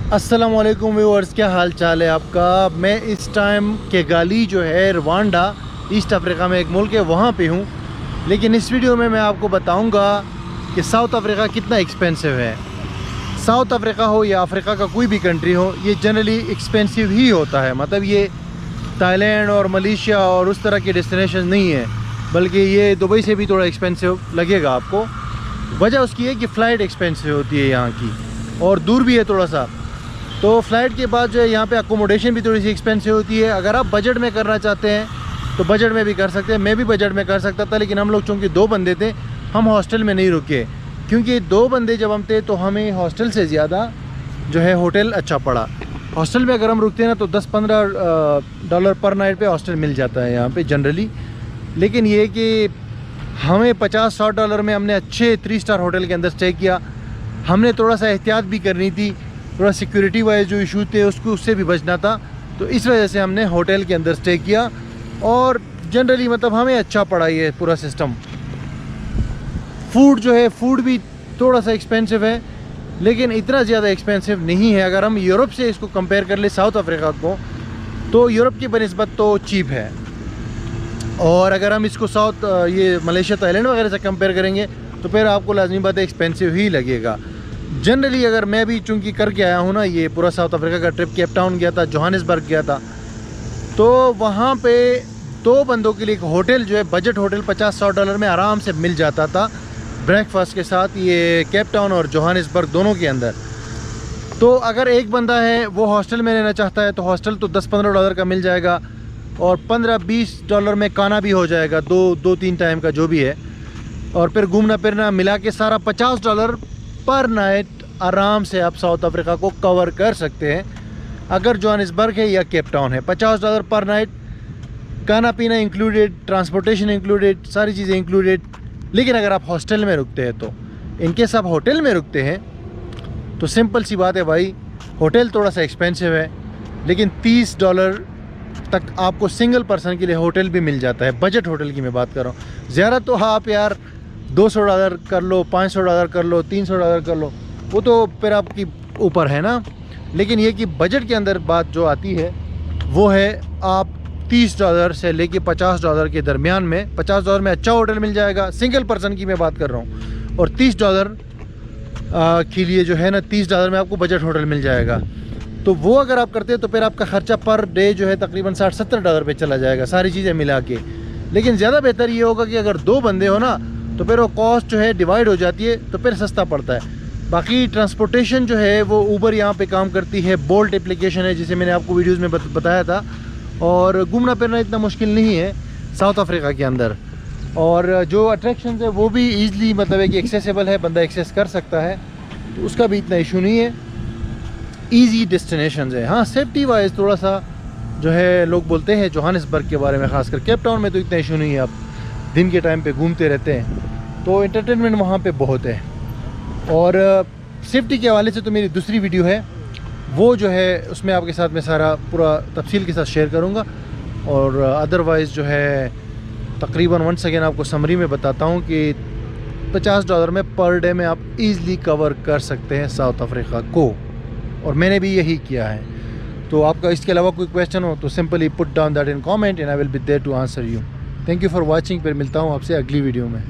अस्सलामुअलैकुम व्यूअर्स, क्या हाल चाल है आपका। मैं इस टाइम किगाली जो है रवांडा ईस्ट अफ्रीका में एक मुल्क है वहाँ पे हूँ। लेकिन इस वीडियो में मैं आपको बताऊँगा कि साउथ अफ्रीका कितना एक्सपेंसिव है। साउथ अफ्रीका हो या अफ्रीका का कोई भी कंट्री हो, ये जनरली एक्सपेंसिव ही होता है। मतलब ये थाईलैंड और मलेशिया और उस तरह के डेस्टिनेशन नहीं है, बल्कि ये दुबई से भी थोड़ा एक्सपेंसिव लगेगा आपको। वजह उसकी है कि फ़्लाइट एक्सपेंसिव होती है यहाँ की, और दूर भी है थोड़ा सा। तो फ़्लाइट के बाद जो है यहाँ पे अकोमोडेशन भी थोड़ी सी एक्सपेंसिव होती है। अगर आप बजट में करना चाहते हैं तो बजट में भी कर सकते हैं। मैं भी बजट में कर सकता था, लेकिन हम लोग चूँकि 2 बंदे थे, हम हॉस्टल में नहीं रुके, क्योंकि 2 बंदे जब हम थे तो हमें हॉस्टल से ज़्यादा जो है होटल अच्छा पड़ा। हॉस्टल में अगर हम रुकते हैं ना तो $10-15 पर नाइट पे हॉस्टल मिल जाता है यहाँ पे जनरली। लेकिन ये कि हमें $50-60 में हमने अच्छे 3 स्टार होटल के अंदर स्टे किया। हमने थोड़ा सा एहतियात भी करनी थी, थोड़ा सिक्योरिटी वाइज जो इशू थे उससे भी बचना था, तो इस वजह से हमने होटल के अंदर स्टे किया। और जनरली मतलब हमें अच्छा पड़ा ये पूरा सिस्टम। फूड जो है, फूड भी थोड़ा सा एक्सपेंसिव है, लेकिन इतना ज़्यादा एक्सपेंसिव नहीं है। अगर हम यूरोप से इसको कंपेयर कर ले साउथ अफ्रीका को, तो यूरोप की बनिस्बत तो चीप है। और अगर हम इसको ये मलेशिया थाईलैंड वगैरह से कंपेयर करेंगे तो फिर आपको लाजमी बात है एक्सपेंसिव ही लगेगा। जनरली अगर मैं भी चूँकि करके आया हूँ ना ये पूरा साउथ अफ्रीका का ट्रिप, केप टाउन गया था, जोहानिसबर्ग गया था, तो वहाँ पे 2 बंदों के लिए एक होटल जो है बजट होटल $50-100 में आराम से मिल जाता था ब्रेकफास्ट के साथ, ये केप टाउन और जोहानिसबर्ग दोनों के अंदर। तो अगर एक बंदा है वो हॉस्टल में रहना चाहता है तो हॉस्टल तो $10-15 का मिल जाएगा, और $15-20 में खाना भी हो जाएगा, 2-3 टाइम का जो भी है। और फिर घूमना फिरना मिला के सारा $50 पर नाइट आराम से आप साउथ अफ्रीका को कवर कर सकते हैं। अगर जोहानिसबर्ग है या केप टाउन है, $50 पर नाइट, खाना पीना इंक्लूडेड, ट्रांसपोर्टेशन इंक्लूडेड, सारी चीज़ें इंक्लूडेड। लेकिन अगर आप हॉस्टल में रुकते हैं तो, इनकेस आप होटल में रुकते हैं तो सिंपल सी बात है भाई, होटल थोड़ा सा एक्सपेंसिव है, लेकिन $30 तक आपको सिंगल पर्सन के लिए होटल भी मिल जाता है। बजट होटल की मैं बात कर रहा हूँ। ज़्यादा तो आप यार $200 कर लो, $500 कर लो, $300 कर लो, वो तो फिर आपकी ऊपर है ना। लेकिन ये कि बजट के अंदर बात जो आती है वो है आप $30 से लेके $50 के दरमियान में, $50 में अच्छा होटल मिल जाएगा, सिंगल पर्सन की मैं बात कर रहा हूँ। और $30 के लिए जो है ना, $30 में आपको बजट होटल मिल जाएगा। तो वो अगर आप करते हैं तो फिर आपका ख़र्चा पर डे जो है तकरीबन $60-70 पे चला जाएगा सारी चीज़ें मिला के। लेकिन ज़्यादा बेहतर ये होगा कि अगर 2 बंदे हो ना तो फिर वो कॉस्ट जो है डिवाइड हो जाती है, तो फिर सस्ता पड़ता है। बाकी ट्रांसपोर्टेशन जो है वो ऊबर यहाँ पे काम करती है, बोल्ट एप्लीकेशन है जिसे मैंने आपको वीडियोस में बताया था। और घूमना फिरना इतना मुश्किल नहीं है साउथ अफ्रीका के अंदर। और जो अट्रैक्शन है वो भी ईज़िली मतलब है कि एक्सेसिबल है, बंदा एक्सेस कर सकता है, तो उसका भी इतना इशू नहीं है। ईजी डेस्टिनेशन है। हाँ, सेफ्टी वाइज थोड़ा सा जो है लोग बोलते हैं जोहानिसबर्ग के बारे में, खासकर केप टाउन में तो इतना इशू नहीं है, आप दिन के टाइम पे घूमते रहते हैं तो एंटरटेनमेंट वहाँ पे बहुत है। और सेफ्टी के हवाले से तो मेरी दूसरी वीडियो है, वो जो है उसमें आपके साथ मैं सारा पूरा तफसील के साथ शेयर करूँगा। और अदरवाइज़ जो है तकरीबन वंस अगेन आपको समरी में बताता हूँ कि $50 में पर डे में आप ईज़िली कवर कर सकते हैं साउथ अफ्रीका को, और मैंने भी यही किया है। तो आपका इसके अलावा कोई क्वेश्चन हो तो simply put down that in comment and I will be there to answer you. Thank you for watching. फिर मिलता हूँ आपसे अगली वीडियो में।